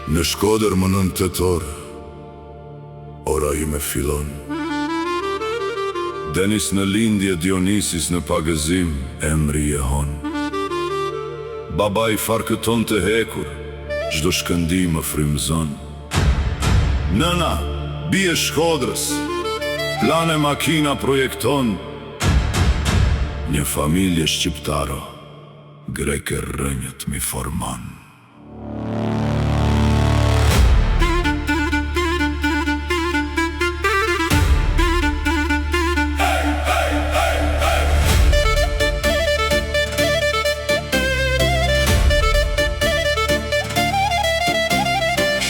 Në Shkodër më 9 tetor, ora ime fillon. Denis në lindje, Dionisis në pagëzim, emri Jehon. Baba i farkëton të hekur, çdo shkëndim më frymëzon. Nëna, bie Shkodrës, plane makina projekton. Një familje shqiptaro, greke rënjët mi forman.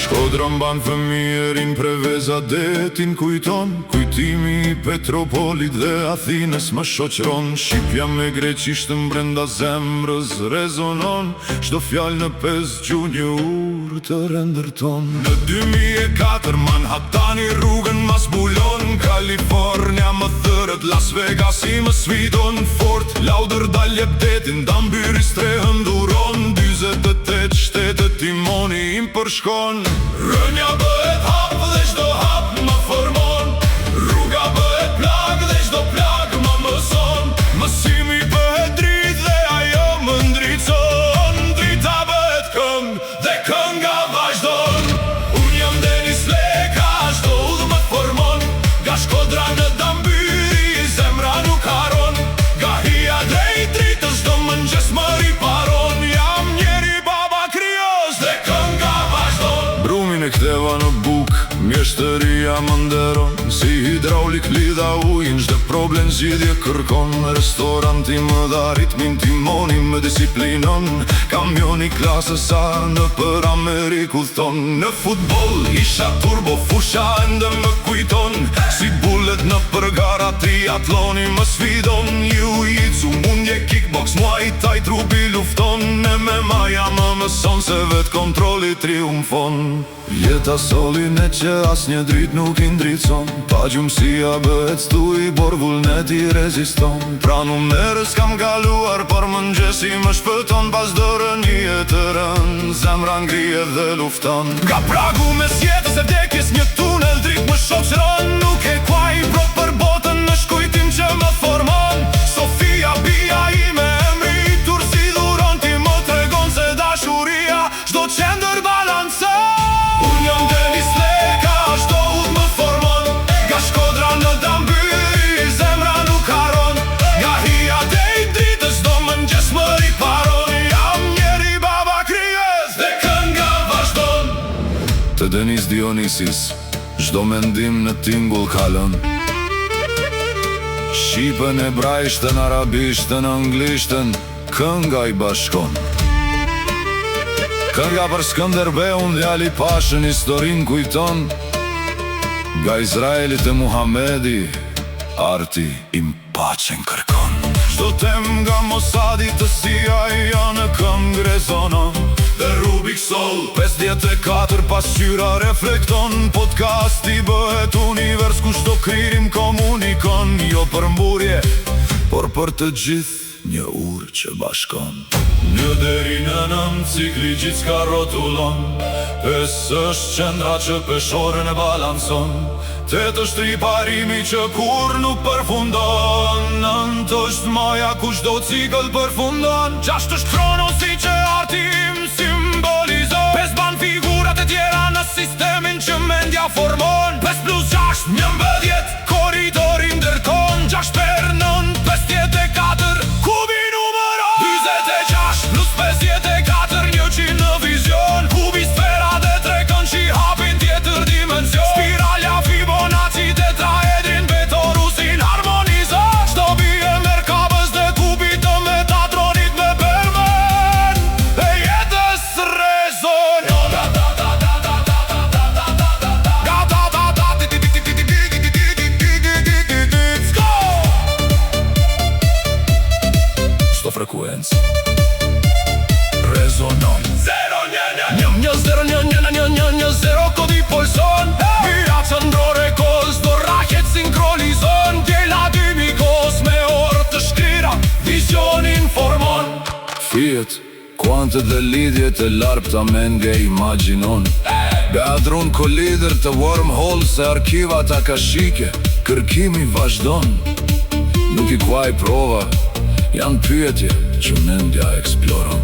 Shkodra mban fëmijërin preveza detin kujton. Kujtimi i Petropolit dhe Athinës më shoqëron. Shqipja me greqishtën brenda zemrës rezonon. Çdo fjalë në 5 gjuhë një urë të rendërton. Në 2004 Manhattani rrugën mas bulon. Kalifornia më thërët, Las Vegas i më sfidon. Fort Lauderdale detin, Dambyris trehën duron. 48 shtetet timoni im përshkon. Rënja bëhet hap dhe çdo hap më formon. Rruga bëhet plag dhe çdo plag më mëson. Mësimi bëhet dritë dhe ajo më ndriçon. Drita bëhet këngë dhe kënga vazhdon. Unë jam Denis Leka, çdo udhë më formon. Nga Shkodra në Dambyri, zemra nuk haron. Nga hija drejt dritës, çdo mëngjes më riparon. Jam njeri baba krios dhe kënga vazhdon. Brumin e ktheva në buk, mjeshtëria më nderon. Si hidraulik lidha ujin, çdo problem zgjidhje kërkon. Restoranti më dha ritmin, timoni më disiplinon. Kamioni klasës A në për Ameriku thon. Në futboll isha turbo, fusha ende më kujton. Si bullet në përgara, triatloni më sfidon. Jiu-jitsu, mundje, kickbox, muay thai trupi lufton. MMA më mëson se vet kontrolli triumfon. Jeta solin e që as një drit nuk i ndritson. Pa gjumësia bëhet stuj, bor vullneti reziston. Pra numerës kam galuar, por mëngjesi më shpëton. Pas dorën i e të rën, zemra ngrije dhe lufton. Ka pragu mes jetës e vdekjes, një tunel drit më shoqëron. Nuk e kuaj pro për botën, në shkujtim që më formon. Sofia bia ime, emri i tur si dhuron. Ti më tregon se dashuria çdo qendër balancon. Unë jam Denis Leka, çdo udhë më formon. Nga Shkodra në Dambyri, zemra nuk haron. Nga hija drejt dritës, çdo mëngjes më riparon. Jam njeri baba krijes dhe kënga vazhdon. Të Denis Dionisis, çdo mendim në tingull kalon. Shqipen, hebraishtën, arabishtën, anglishtën, kënga i bashkon. Kënga për Skënderbeun, djali Pashën, historin kujton. Nga Izraelit e Muhamedi, arti im paqen kërkon. Çdo tem nga Mossadi të CIA në këngë rezonon. Dhe Rubik Soul 54 pasqyra reflekton. Podcasti bëhet univers ku çdo krim komunikon. Jo për mburje, por për të gjithë një urë që bashkon. Një deri në 9 cikli gjithë s'ka rotulon. 5 është qendra që peshorën e balanson. 8 është riparimi që kur nuk përfundon. 9 është maja ku çdo cikël përfundon. 6 është kronosi që arti im simbolizon. 5 ban figurat e tjera në sistemin që mendja formon. 5 plus 6, 11, koridorin ndërkon. 6 per 9, 54, kubi numëron. 26 plus 54, 100 në vizion. Kubi sfera dhe trekën që i hapin tjetër dimension. Spiralja Fibonacci, tetraedrin, betorusin harmonizon. Çdo bie Merkabës dhe kubi të Metatronit me permen. E jetës rezonon. Çdo frekuencë rezonon. 0 kodi pulson. Mira qëndrore kos, do raket sinkronizon. Djela dimikos me orë të shkrira, vizionin formon. Fiat, Kuante dhe lidhjet e larpta mendje imagjinon. Beadrun kollider të wormhole se arkivat akashike. Kërkimi vazhdon, nuk i kuaj prova, janë pyetje që mendja eksploron.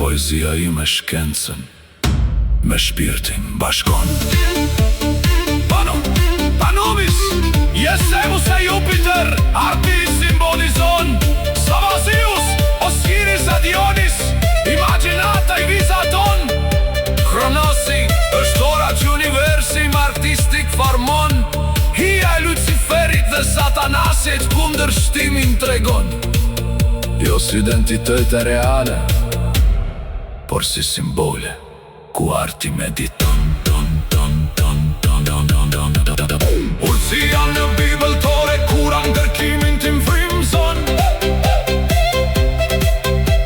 Poezia ime shkencën me shpirtin bashkon. Panovis, Jesemus e Jupiter, arti simbolizon. Savasius, Osiris e Dionis, imaginata i vizaton. Kronosi, është ora që universim artistik formon. Hija e Luciferit dhe Satanasit kundër shtimin tregon. Jo si identitete reale, por si simbole, ku arti mediton. Urtësia në Bibël tore kura ndërkimin tim frymëson.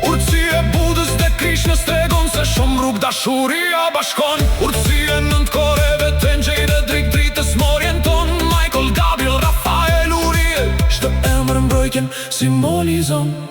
Urtësia e Budës dhe Krishnës tregon se shumë rrugë dashuria bashkon. Urtësia e nëntkoreve të ngjejnë dritës m'orienton. Michael, Gabriel, Rafael, Uriel, çdo emër mbrojtjen simbolizon.